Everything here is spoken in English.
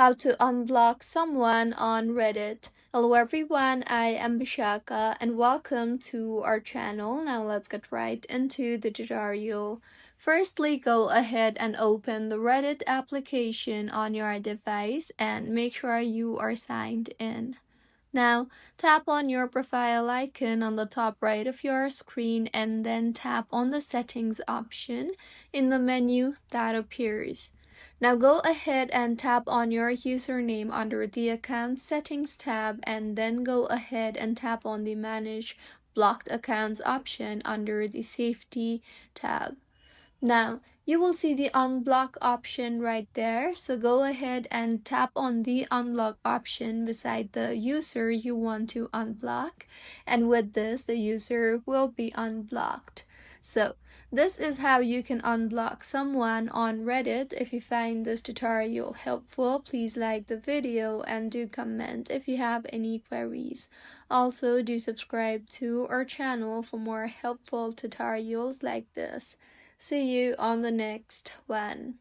how to unblock someone on Reddit. Hello everyone, I am Bishaka and welcome to our channel. Now let's get right into the tutorial. Firstly, go ahead and open the Reddit application on your device and make sure you are signed in. Now, tap on your profile icon on the top right of your screen and then tap on the settings option in the menu that appears. Now go ahead and tap on your username under the account settings tab and then go ahead and tap on the manage blocked accounts option under the safety tab. Now, you will see the unblock option right there. So go ahead and tap on the unblock option beside the user you want to unblock. And with this, the user will be unblocked. So this is how you can unblock someone on Reddit. If you find this tutorial helpful, please like the video and do comment if you have any queries. Also, do subscribe to our channel for more helpful tutorials like this. See you on the next one.